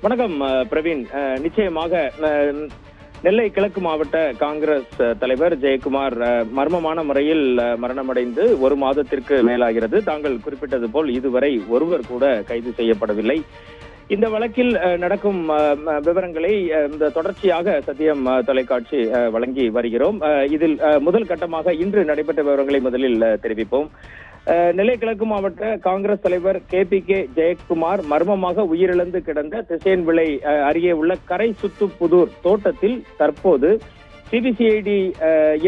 வணக்கம் பிரவீன். நிச்சயமாக நெல்லை கிழக்கு மாவட்ட காங்கிரஸ் தலைவர் ஜெயக்குமார் மர்மமான முறையில் மரணமடைந்து ஒரு மாதத்திற்கு மேலாகிறது. தாங்கள் குறிப்பிட்டது போல் இதுவரை ஒருவர் கூட கைது செய்யப்படவில்லை. இந்த வழக்கில் நடக்கும் விவரங்களை இந்த தொடர்ச்சியாக சத்தியம் தொலைக்காட்சி வழங்கி வருகிறோம். இதில் முதல் கட்டமாக இன்று நடைபெற்ற விவரங்களை முதலில் தெரிவிப்போம். நெல்லை கிழக்கு மாவட்ட காங்கிரஸ் தலைவர் KPK ஜெயக்குமார் மர்மமாக உயிரிழந்து கிடந்த திசையன்விளை அருகே உள்ள கரைசுத்துப்புதூர் தோட்டத்தில் தற்போது CBCID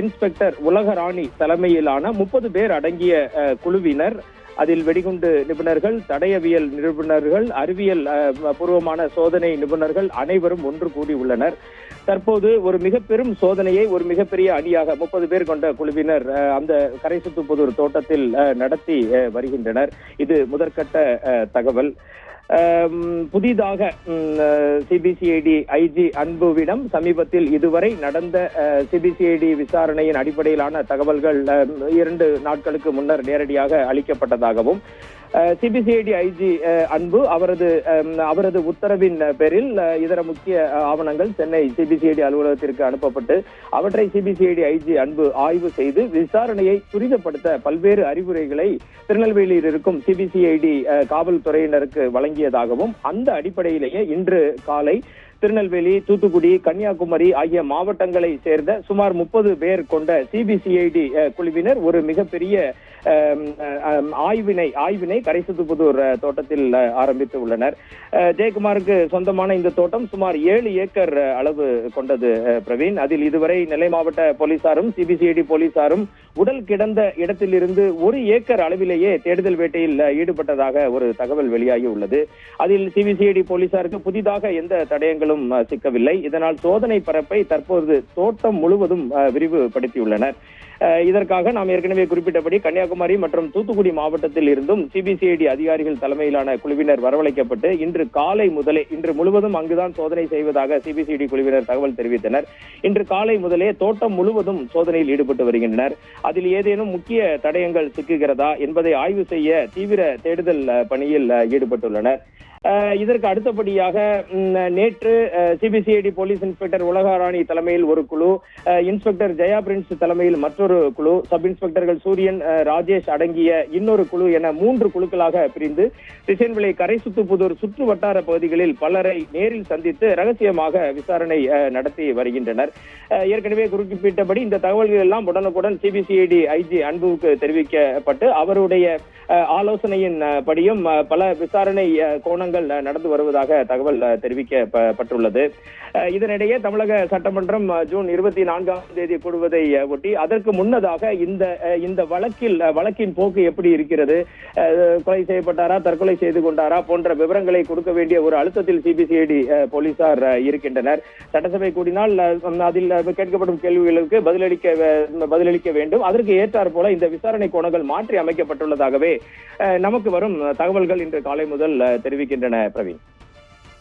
இன்ஸ்பெக்டர் உலகராணி தலைமையிலான 30 பேர் அடங்கிய குழுவினர், அதில் வெடிகுண்டு நிபுணர்கள், தடயவியல் நிபுணர்கள், அறிவியல் பூர்வமான சோதனை நிபுணர்கள் அனைவரும் ஒன்று கூடி உள்ளனர். தற்போது ஒரு மிக பெரும் சோதனையை ஒரு மிகப்பெரிய அணியாக 30 பேர் கொண்ட குழுவினர் அந்த கரைசுத்துப்புதூர் தோட்டத்தில் நடத்தி வருகின்றனர். இது முதற்கட்ட தகவல். புதிதாக CBCID IG அன்புவிடம் சமீபத்தில் இதுவரை நடந்த CBCID விசாரணையின் அடிப்படையிலான தகவல்கள் 2 நாட்களுக்கு முன்னர் நேரடியாக அளிக்கப்பட்டதாகவும், CBCID IG அன்பு அவரது உத்தரவின் பேரில் இதர முக்கிய ஆவணங்கள் சென்னை CBCID அலுவலகத்திற்கு அனுப்பப்பட்டு அவற்றை CBCID IG அன்பு ஆய்வு செய்து விசாரணையை துரிதப்படுத்த பல்வேறு அறிவுரைகளை திருநெல்வேலியில் இருக்கும் CBCID காவல்துறையினருக்கு வழங்கியதாகவும், அந்த அடிப்படையிலேயே இன்று காலை திருநெல்வேலி, தூத்துக்குடி, கன்னியாகுமரி ஆகிய மாவட்டங்களை சேர்ந்த சுமார் 30 பேர் கொண்ட CBCID குழுவினர் ஒரு மிகப்பெரிய ஆய்வினை கரைசுத்துப்புதூர் தோட்டத்தில் ஆரம்பித்து உள்ளனர். ஜெயக்குமாருக்கு சொந்தமான இந்த தோட்டம் சுமார் 7 ஏக்கர் அளவு கொண்டது பிரவீன். அதில் இதுவரை நெல்லை மாவட்ட போலீசாரும் CBCID போலீசாரும் உடல் கிடந்த இடத்திலிருந்து 1 ஏக்கர் அளவிலேயே தேடுதல் வேட்டையில் ஈடுபட்டதாக ஒரு தகவல் வெளியாகி உள்ளது. அதில் CBCID போலீசாருக்கு புதிதாக எந்த தடயங்களும் சிக்கவில்லை. இதனால் சோதனை பரப்பை தற்போது தோட்டம் முழுவதும் விரிவுபடுத்தியுள்ளனர். இதற்காக நாம் ஏற்கனவே குறிப்பிட்டபடி கன்னியாகுமரி மற்றும் தூத்துக்குடி மாவட்டத்தில் இருந்தும் CBCID அதிகாரிகள் தலைமையிலான குழுவினர் வரவழைக்கப்பட்டு இன்று முழுவதும் அங்குதான் சோதனை செய்வதாக CBCID குழுவினர் தகவல் தெரிவித்தனர். இன்று காலை முதலே தோட்டம் முழுவதும் சோதனையில் ஈடுபட்டு வருகின்றனர். அதில் ஏதேனும் முக்கிய தடயங்கள் சிக்குகிறதா என்பதை ஆய்வு செய்ய தீவிர தேடுதல் பணியில் ஈடுபட்டுள்ளனர். இதற்கு அடுத்தபடியாக நேற்று CBCID போலீஸ் இன்ஸ்பெக்டர் உலகராணி தலைமையில் ஒரு குழு, இன்ஸ்பெக்டர் ஜெயா பிரின்ஸ் தலைமையில் மற்றொரு குழு, சப் இன்ஸ்பெக்டர்கள் சூரியன், ராஜேஷ் அடங்கிய இன்னொரு குழு என 3 குழுக்களாக பிரிந்து திசையன்விளை கரைசுத்துப்புதூர் சுற்று வட்டார பகுதிகளில் பலரை நேரில் சந்தித்து ரகசியமாக விசாரணை நடத்தி வருகின்றனர். ஏற்கனவே குறிப்பிட்டபடி இந்த தகவல்கள் எல்லாம் உடனுக்குடன் CBCID IG அன்புவுக்கு தெரிவிக்கப்பட்டு அவருடைய ஆலோசனையின் படியும் பல விசாரணை கோணங்கள் நடந்து வருவதாக தகவல் தெரிவிக்கப்பட்டுள்ளது. இதனிடையே தமிழக சட்டமன்றம் ஜூன் 24ஆம் தேதி கூடுவதை ஒட்டி அதற்கு முன்னதாக இந்த வழக்கின் போக்கு எப்படி இருக்கிறது, கொலை செய்யப்பட்டாரா, தற்கொலை செய்து கொண்டாரா போன்ற விவரங்களை கொடுக்க வேண்டிய ஒரு அழுத்தத்தில் CBCID போலீசார் இருக்கின்றனர். சட்டசபை கூடினால் அதில் கேட்கப்படும் கேள்விகளுக்கு பதிலளிக்க வேண்டும். அதற்கு ஏற்றார் போல இந்த விசாரணை கோணங்கள் மாற்றி அமைக்கப்பட்டுள்ளதாகவே நமக்கு வரும் தகவல்கள் இன்று காலை முதல் தெரிவிக்கின்றன பிரவீன்.